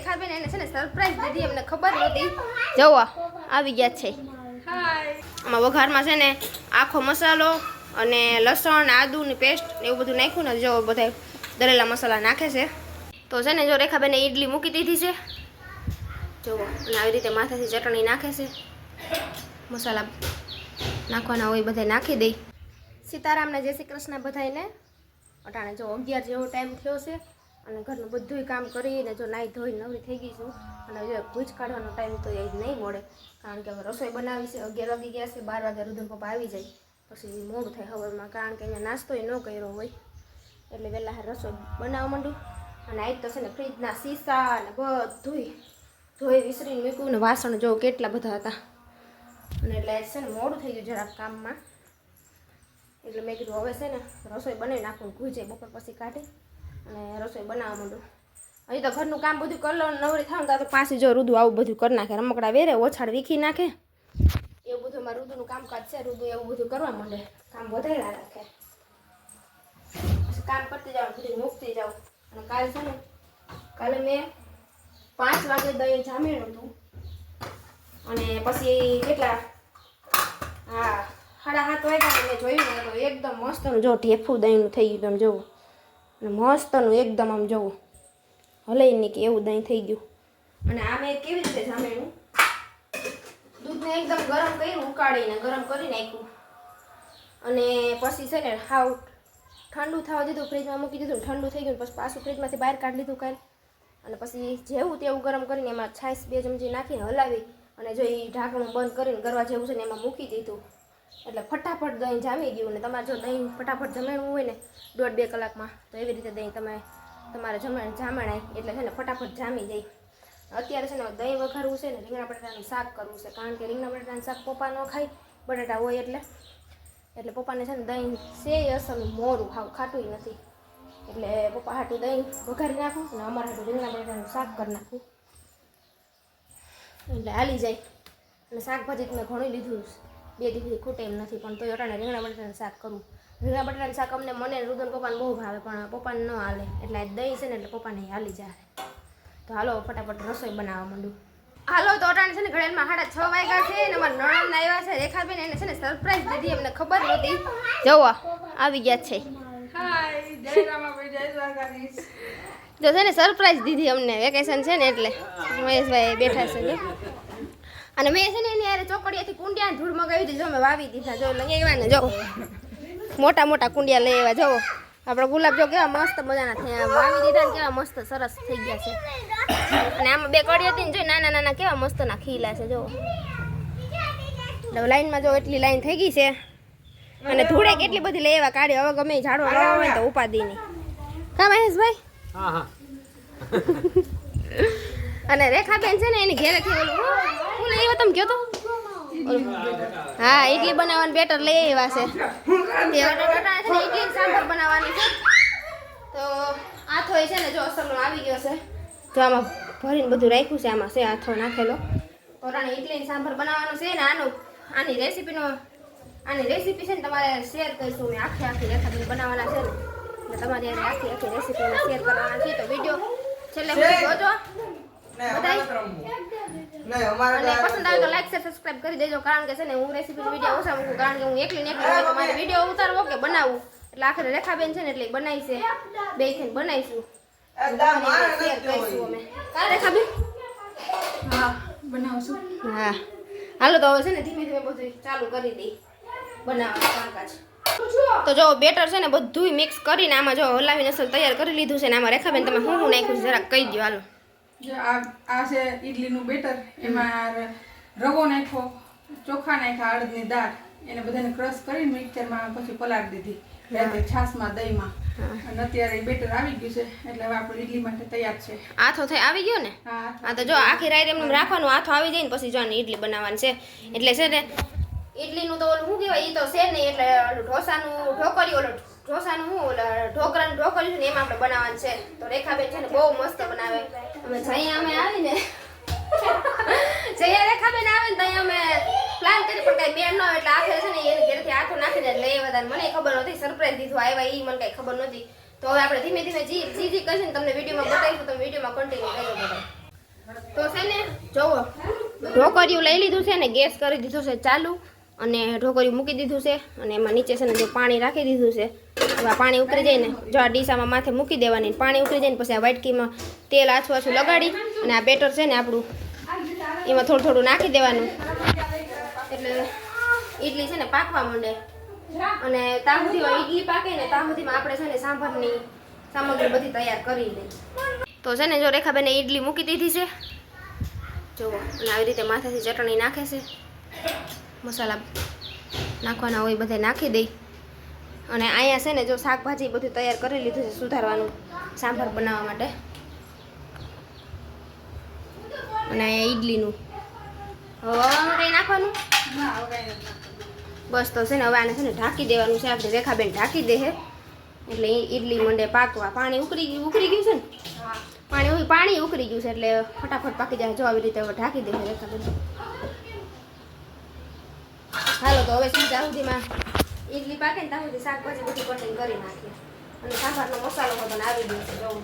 રેખાબેન એને છે ને સરપ્રાઈઝ દીધી, એમને ખબર નહોતી. જોવો આવી ગયા છે. આમાં વઘારમાં છે ને આખો મસાલો અને લસણ આદુની પેસ્ટ એવું બધું નાખ્યું ને, જો બધા દળેલા મસાલા નાખે છે. તો છે ને જો રેખાબેને ઈડલી મૂકી દીધી છે, જુઓ. અને આવી રીતે માથાથી ચટણી નાખે છે, મસાલા નાખવાના હોય બધા નાખી દઈ. સીતારામને જય શ્રી કૃષ્ણ બધાને. અટાણે જો 11 જેવો ટાઈમ થયો છે અને ઘરનું બધું કામ કરીને જો નાહી ધોઈ નવરી થઈ ગઈ છું. અને જો ભૂજ કાઢવાનો ટાઈમ તો એ નહીં મળે, કારણ કે હવે રસોઈ બનાવી છે. 11 વાગી ગયા છે, 12 વાગે રુદન પપ્પા આવી જાય પછી મોડું થાય હવારમાં, કારણ કે અહીંયા નાસ્તો ન કર્યો હોય એટલે વહેલા રસોઈ બનાવવા માંડું. અને આજ તો છે ને ફ્રીજના શીશા ને બધું ધોઈ વિસરીને મૂક્યું ને વાસણ જો કેટલા બધા હતા. અને એટલે છે ને મોડું થઈ ગયું જરાક કામમાં, એટલે મેં કીધું હવે છે ને રસોઈ બનાવી નાખું. ભૂજે બપોર પછી કાઢી અને રસોઈ બનાવવા માંડું. હજી તો ઘરનું કામ બધું કરી લો, નવરી થાવ તો પાછી જો રુદુ આવું બધું કરી નાખે, રમકડા વેરે ઓછાડ વીખી નાખે, એવું બધું મારું રુદુનું કામકાજ છે. રુદુ એવું બધું કરવા માંડે, કામ વધારે રાખે, પછી કામ કરતી જાઉં, બધું મૂકતી જાઉં. અને કાલે છે ને કાલે મેં 5 વાગે દહીં જામેલું હતું અને પછી કેટલા 7:30 વાગ્યા મેં જોયું ને તો એકદમ મસ્તનું જો ઢેફું દહીંનું થઈ ગયું. તમે જુઓ અને મસ્તનું એકદમ આમ જવું હલે નહીં કે એવું દહીં થઈ ગયું. અને આ મેં કેવી રીતે જામેલું, દૂધને એકદમ ગરમ કર્યું, ઉકાળીને ગરમ કરી નાખ્યું અને પછી છે ને હાવ ઠંડુ થવા દીધું, ફ્રીજમાં મૂકી દીધું, ઠંડુ થઈ ગયું. પછી પાછું ફ્રીજમાંથી બહાર કાઢી લીધું કાલે. અને પછી જેવું તેવું ગરમ કરીને એમાં છાશ 2 ચમચી નાખીને હલાવી અને જો એ ઢાંકણું બંધ કરીને ગરવા જેવું છે ને એમાં મૂકી દીધું, એટલે ફટાફટ દહીં જામી ગયું. ને તમારે જો દહીં ફટાફટ જમેણું હોય ને 1.5-2 કલાકમાં, તો એવી રીતે દહીં તમારે જામણાય એટલે છે ને ફટાફટ જામી જાય. અત્યારે છે ને દહીં વઘારવું છે ને રીંગણા બટાટાનું શાક કરવું છે, કારણ કે રીંગણા બટાટાનું શાક પપ્પા ન ખાય, બટાટા હોય એટલે પપ્પાને છે ને દહીં છે અસલ મોરું હાવ ખાટું નથી, એટલે પપ્પા હાટું દહીં વઘારી નાખું અને અમારા હાટું રીંગણા બટાટાનું શાક કરી નાખું એટલે હાલી જાય. અને શાકભાજી મેં ઘણું લીધું, 2 દિવસથી ખૂટે એમ નથી, પણ તો અટાણે રીંગણા બટાટાનું શાક કરું. રીંગણા બટાટાનું શાક અમને મને રુદન પપ્પાને બહુ ભાવે, પણ પપ્પાને ન હાલે, એટલે આ દહીં છે ને એટલે પપ્પાને હાલી જાય. તો હાલો ફટાફટ રસોઈ બનાવવા માંડું. હાલો તો અટાણે છે ને ઘડિયાળમાં 6:30 વાગ્યા છે અને અમારા નણંદ આવ્યા છે રેખાબેન, એને છે ને સરપ્રાઈઝ દીધી, એમને ખબર નહોતી. જોવો આવી ગયા છે. જો છે ને સરપ્રાઈઝ દીધી અમને, વેકેશન છે ને એટલે મહેશભાઈ બેઠા છે. અને મેં છે ને એની યારે ચોકડીયાથી કુંડિયા ધૂળ મગાવી દીધી, જો મેં વાવી દીધા. જો લઈ આવ્યા ને, જો મોટા મોટા કુંડિયા લઈ આવ્યા. જો આપણા ગુલાબ જો કેવા મસ્ત મજાના થયા, વાવી દીધા ને કેવા મસ્ત સરસ થઈ ગયા છે. અને આમાં 2 કડી હતી ને જો નાના નાના કેવા મસ્તના ખીલા છે. જો લાઈનમાં જો એટલી લાઈન થઈ ગઈ છે અને ધૂળે કેટલી બધી લઈ આવ્યા કાઢી. હવે ગમે ઝાડો લાવવા હોય તો ઉપાદી નહીં. કા મહેશભાઈ? હા. અને રેખાબેન છે ને એની ઘેરેથી હું લઈ આવ્યા, તમે કહો તો. હા, ઇડલી બનાવવાનું બેટર લઈ આવ્યા છે. ઇડલી સાંભર બનાવવાની છે. તો આથો છે ને જો અસલનો આવી ગયો છે, જો આમાં ભરીને બધું રાખ્યું છે, આમાં છે આથો નાખેલો. ઓરાણે ઇડલી સાંભર બનાવવાનું છે ને આની રેસીપી છે ને તમારે શેર કરીશું. મેં આખી રેખાબેન બનાવવાના છે ને એટલે તમારી આખી રેસીપી શેર કરવાના છે. તો વિડીયો છેલ્લે સુધી જોજો. પસંદ આવે તો લાઈક શેર સબસ્ક્રાઇબ કરી દેજો, કારણ કે છે ને હું રેસીપી વિડીયો ઓછા મૂકું, કારણ કે હું એકલી હોય તો મારે વિડીયો ઉતારવો કે બનાવવું, એટલે આખરે રેખાબેન છે ને એટલે બનાવી છે, 2 થઈને બનાવીશું, શેર કરીશું અમે. કાલે રેખાબેન હા બનાવશું. હા હાલો તો હવે છે ને ધીમે ધીમે બધું ચાલુ કરી દઈ બનાવવાનું કામકાજ. તો જો બેટર છે ને બધું મિક્સ કરીને આમાં જો હલાવીને અસલ તૈયાર કરી લીધું છે ને આમાં રેખાબેન તમે શું નાખ્યું છે જરાક કહી દો. હાલો જો આ છે ઈડલીનું બેટર, એમાં રવો નાખ્યો, ચોખા નાખ્યા, અડદની દાળ, એને બધાને ક્રશ કરીને મિક્સરમાં પછી પલાળી દીધી છાશમાં દહીંમાં. અને અત્યારે બેટર આવી ગયું છે એટલે હવે આપણે ઈડલી માટે તૈયાર છે. આથો થઈ આવી ગયો ને? હા. તો જો આખી રાત એમને રાખવાનું, આથો આવી જાય ને પછી જો ઈડલી બનાવવાની છે. એટલે છે ને ઈડલીનું તો ઓલું શું કહેવાય, એ તો છે નહીં, એટલે ઢોસાનું ઢોકળી, ઓલું ઢોસાનું શું ઓલા ઢોકળાનું ઢોકળી ને એમાં આપણે બનાવવાનું છે. તો રેખાબેન છે ને બહુ મસ્ત બનાવે. અમે આવીને જયા રેખાબેન આવે ને ત્યાં અમે પ્લાન કરી, પણ કઈ બેન ન હોય એટલે આખરે છે ને એની ઘરેથી આથો નાખીને લઈ આવ્યા. મને ખબર નહોતી, સરપ્રાઈઝ દીધું આવ્યા એ મને કઈ ખબર નહોતી. તો હવે આપણે ધીમે ધીમે જી કહીશું ને તમને વિડીયોમાં બતાવીશું, તમે વિડીયોમાં કન્ટિન્યુ રહેજો બધા. જોવો ઢોકરિયું લઈ લીધું છે ને ગેસ કરી દીધું છે ચાલુ અને ઢોકરિયું મૂકી દીધું છે અને એમાં નીચે છે ને જો પાણી રાખી દીધું છે. હવે આ પાણી ઉતરી જાય ને જો આ ડીસામાં માથે મૂકી દેવાની પાણી ઉતરી જાય ને પછી આ વાટકીમાં તેલ આછું આછું લગાડી અને આ બેટર છે ને આપણું એમાં થોડું થોડું નાખી દેવાનું એટલે ઈડલી છે ને પાકવા માંડે અને ત્યાં સુધીમાં ઈડલી પાકે ને ત્યાં સુધીમાં આપણે છે ને સાંભારની સામગ્રી બધી તૈયાર કરી લઈએ. તો છે ને જો રેખાબેને ઈડલી મૂકી દીધી છે જુઓ અને આવી રીતે માથેથી ચટણી નાખે છે મસાલા નાખવાના હોય બધા નાખી દઈ અને અહીંયા છે ને જો શાકભાજી બધું તૈયાર કરી લીધું છે સુધારવાનું સાંભાર બનાવવા માટે અને અહીંયા ઈડલીનું હવે કંઈ નાખવાનું બસ તો છે ને હવે આને છે ને ઢાંકી દેવાનું છે આપણે રેખાબેન ઢાંકી દે છે એટલે ઈડલી મંડે પાકવા પાણી ઉકળી ગયું છે ને પાણી ઉકળી ગયું છે એટલે ફટાફટ પાકી જાય જો આવી રીતે હવે ઢાંકી દે રેખાબેન. હાલો તો હવે શું ત્યાં સુધીમાં ઈડલી પાકે ને ત્યાં સુધી શાકભાજી બધી કટિંગ કરી નાખીએ અને સાંભારનો મસાલો બધો આવી ગયો છે જોઉં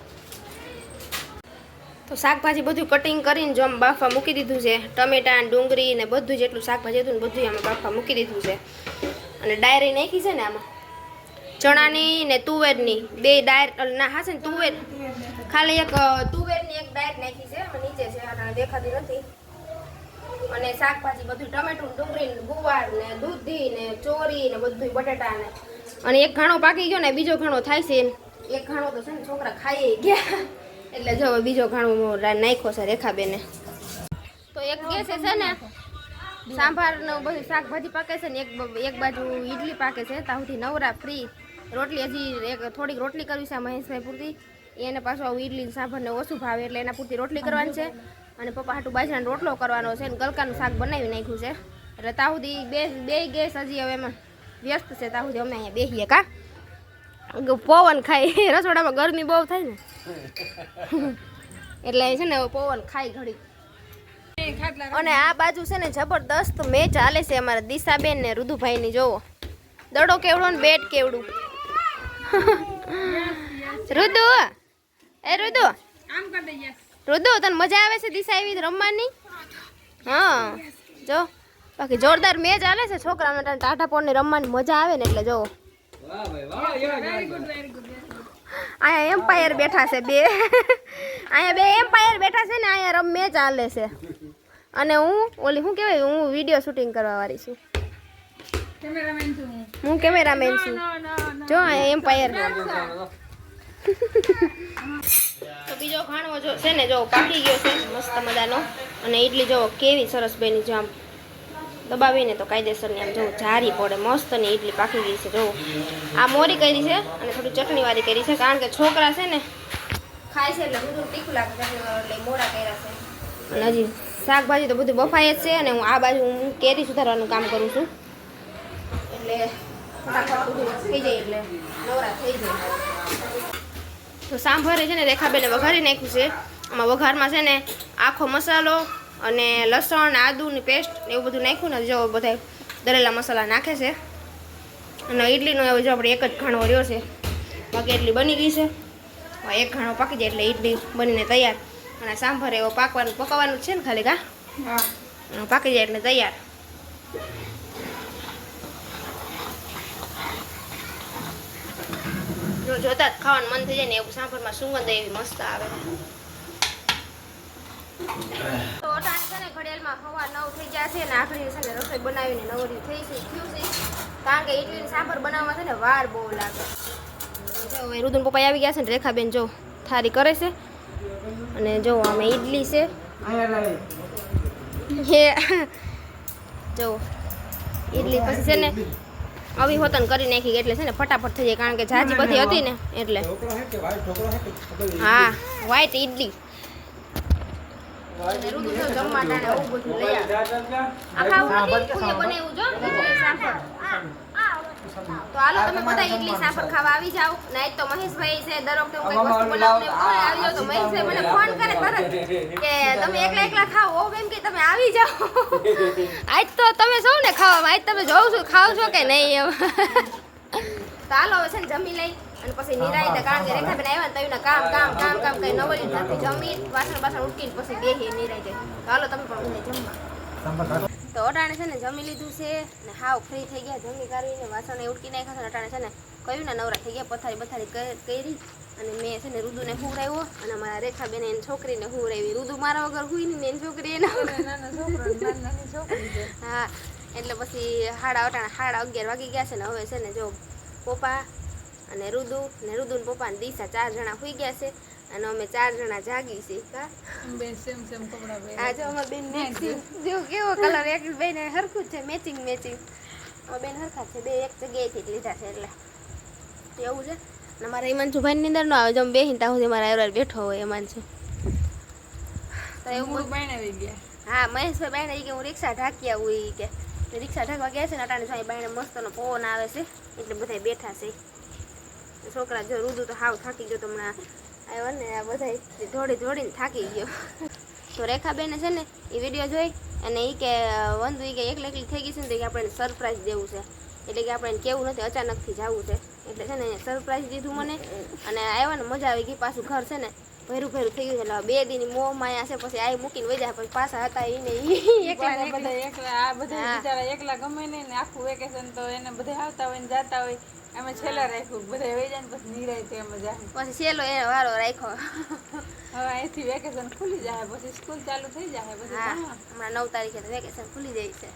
તો શાકભાજી બધું કટિંગ કરીને જો આમ બાફવા મૂકી દીધું છે ટમેટા ડુંગળી ને બધું જેટલું શાકભાજી હતું ને બધું આમાં બાફવા મૂકી દીધું છે અને ડાયરી નાખી છે ને આમાં ચણાની ને તુવેરની બે ડાયર ના હા છે ને તુવેર ખાલી એક તુવેરની એક ડાયર નાખી છે આમાં નીચે છે અને દેખાતી નથી અને શાકભાજી બધું ટમેટું ડુંગળી ગુવાર ને દૂધી ને ચોરી ને બધું બટાટા ને અને એક ઘાણો પાકી ગયો ને બીજો ઘાણો થાય છે એક ઘાણો તો છે ને છોકરા ખાઈ ગયા એટલે જો બીજો ઘાણો નાખ્યો છે રેખાબેને. તો એક ગેસે છે ને સાંભારનું બધું શાકભાજી પાકે છે ને એક બાજુ ઈડલી પાકે છે ત્યાં સુધી નવરા ફ્રી રોટલી હજી એક થોડીક રોટલી કરવી છે મહેશભાઈ પૂરતી એને પાછું આવું ઈડલી સાંભારને ઓછું ભાવે એટલે એના પૂરતી રોટલી કરવાની છે અને પપ્પા હાટું બાજરાનો રોટલો કરવાનો છે અને ગલકાનું શાક બનાવી નાખ્યું છે એટલે ત્યાં સુધી બે ગેસ હજી હવે એમાં વ્યસ્ત છે ત્યાં સુધી અમે અહીંયા બેસીએ કા પવન ખાઈ રસોડામાં ગરમી બહુ થાય ને એટલે છે ને પવન ખાઈ ઘડી. અને આ બાજુ છે ને જબરદસ્ત મેચ ચાલે છે અમારા દિશાબેન ને રુદુભાઈની જોવો દડો કેવડો ને બેટ કેવડું રુદુ એ રુદુ રુદુ તને મજા આવે છે દિશા એવી રમવાની હા જો બાકી જોરદાર મેચ ચાલે છે છોકરાઓને ટાટા પોળની રમવાની મજા આવે ને એટલે જો અહીંયા એમ્પાયર બેઠા છે બે અહીંયા બે એમ્પાયર બેઠા છે ને અહીંયા મેચ ચાલે છે અને હું ઓલી શું કહેવાય હું વિડીયો શૂટિંગ કરવા વાળી છું હું કેમેરામેન છું જો અહીંયા એમ્પાયર તો બીજો ખાણો જો છે ને જો પાકી ગયો છે મસ્ત મજાનો અને ઈડલી જો કેવી સરસ બની જો આમ દબાવીને તો કાયદેસરની આમ જો જારી પડે મસ્તની ઈડલી પાકી ગઈ છે જો આ મોરી કરી છે અને થોડી ચટણી વાળી કરી છે કારણ કે છોકરા છે ને ખાય છે એટલે બધું તીખું લાગે ચટણી એટલે મોડા કર્યા છે અને હજી શાકભાજી તો બધું બફાય જ છે અને હું આ બાજુ હું કેરી સુધારવાનું કામ કરું છું એટલે ફટાફટ બધું થઈ જાય એટલે નવરા થઈ જાય. તો સાંભારે છે ને રેખાબેને વઘારી નાખ્યું છે આમાં વઘારમાં છે ને આખો મસાલો અને લસણ આદુની પેસ્ટ ને એવું બધું નાખ્યું ને જો બધા દળેલા મસાલા નાખે છે અને ઈડલીનો હવે જો આપણે એક જ ઘાણો રહ્યો છે બાકી એટલી બની ગઈ છે એક ઘાણો પાકી જાય એટલે ઈડલી બનીને તૈયાર અને સાંભાર એવો પકાવવાનું છે ને ખાલી કા પાકી જાય એટલે તૈયાર. જો જોતા જ ખાવાનું મન થઈ જાય ને એવું સાંભારમાં સુગંધ એવી મસ્ત આવે. તો અટાણે છે ને ઘડિયાળમાં હવા 9 થઈ ગયા છે ને આખરી છે ને રસોઈ બનાવીને નવરી થઈ છે થયું છે કારણ કે ઈડલી સાંભાર બનાવવામાં છે ને વાર બહુ લાગે. જો રુદન પપ્પા આવી ગયા છે ને રેખાબેન જો થારી કરે છે અને જો અમે ઈડલી છે જો ઈડલી પછી છે ને આવી હોતન કરી નાખી એટલે છે ને ફટાફટ થઈ જાય કારણ કે જાજી બધી હતી ને એટલે હા વ્હાઈટ ઈડલી તો હાલો તમે બધા ઈડલી સાંભર ખાવા આવી જાઓ નહીં તો મહેશભાઈ છે દર વખતે હું કઈ વસ્તુ બનાવને આવી જાવ તો મહેશભાઈ મને ફોન કરે તરત કે તમે એકલા ખાઓ ઓ એમ કે તમે આવી જાઓ આજ તો તમે સૌ ને ખાવા આજ તમે જોઉં છું ખાવ છો કે નહીં એમ તો હાલો હવે છે ને જમી લઈ અને પછી નિરાયતે કારણ કે રેખાબેન આવ્યા ને તો એના કામ કઈ નવરી જ નથી જમી વાસણ ઉટકીને પછી બેહી નિરાયતે તો હાલો તમે પણ બધા જમવા તો અટાણે છે ને જમી લીધું છે ને હાવ ફ્રી થઈ ગયા જમી કરીને વાસણ ઉટકી નાખ્યા છે અટાણે છે ને કહ્યું ને નવરા થઈ ગયા પથારી કરી અને મેં છે ને રુદુને હુવડાવ્યો અને અમારા રેખાબેન એની છોકરીને હુવડાવી રુદુ મારા વગર હુઈ ને એની છોકરી એના છોકરી હા એટલે પછી સાડા 11 વાગી ગયા છે ને હવે છે ને જો પપ્પા અને રુદુ ને પપ્પા ને દિશા 4 જણા હુઈ ગયા છે અને અમે 4 જણા જાગી છે કા બેન સેમ કપડા પહેરે આ જો અમાર બેન મેચિંગ જો કેવો કલર એક બેન હરખું છે મેચિંગ અમાર બેન હરખા છે બે એક જગ્યાએથી જ લીધા છે એટલે એવું છે ને મારા હિમાંશુભાઈ ની અંદર નો આવે જો બેહીન તા સુધી મારા એવર બેઠો હોય હિમાંશુ તો એવું બાયણે આવી ગયા હા મહેશભાઈ બાયણે કે હું રિક્ષા ઢાકી આવું ઈ કે રિક્ષા ઢાકવા ગયા છે ને અટાણે જો બાયણે મસ્તનો પવન આવે છે એટલે બધા બેઠા છે છોકરા જો રુદુ તો હાવ થાકી ગયો તો હમણાં આવ્યો ને આ બધા દોડીને થાકી ગયો તો રેખાબેને છે ને એ વિડીયો જોઈ અને એ કે વંદુ એ કે એકલી થઈ ગઈ છે ને તો કે આપણે સરપ્રાઈઝ દેવું છે એટલે કે આપણે કેવું નથી અચાનકથી જવું છે એટલે છે ને સરપ્રાઈઝ દીધું મને અને આવ્યા ને મજા આવી ગઈ પાછું ઘર છે ને ભેરું થઈ ગયું એટલે 2 દિન મોહ માયા છે પછી આ મૂકીને વઈ પછી પાછા હતા એને એકલા આ બધા બિચારા એકલા ગમે નહીં ને આખું વેકેશન તો એને બધા આવતા હોય ને જાતા હોય અમે છેલ્લા રાખ્યું બધા વહી જાય ને પછી નિરાય તે મજા પછી છેલ્લો એને વારો રાખ્યો હવે અહીંથી વેકેશન ખુલી જાય પછી સ્કૂલ ચાલુ થઈ જાય પછી હમણાં 9 તારીખે વેકેશન ખુલી જાય છે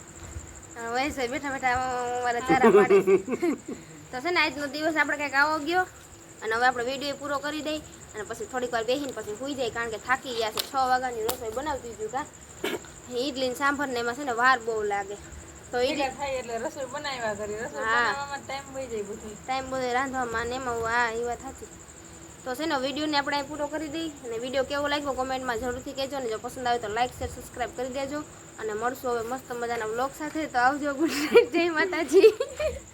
વૈસે બેઠા મારા ચારા પાડે તો છે ને આજનો દિવસ આપણે કંઈક આવો ગયો અને હવે આપણે વિડીયો પૂરો કરી દઈ અને પછી થોડીક વાર બેસીને પછી સુઈ જાય કારણ કે થાકી ગયા છે 6 વાગ્યાની રસોઈ બનાવતી હતી કા ઈડલી ને સાંભર ને એમાં છે ને વાર બહુ લાગે તો ઈડલી થાય એટલે રસોઈ બનાવ્યા કરી રસોઈ બનાવવામાં ટાઈમ વહી જાય બધું રાંધવામાં ને એમાં હા એ વાત સાચી તો છે ને વિડીયોને આપણે અહીં પૂરો કરી દઈ અને વિડીયો કેવો લાગ્યો કોમેન્ટમાં જરૂરથી કહેજો ને જો પસંદ આવે તો લાઈક શેર સબસ્ક્રાઈબ કરી દેજો અને મળશું હવે મસ્ત મજાના વ્લોગ સાથે તો આવજો ગુડ નાઇટ જય માતાજી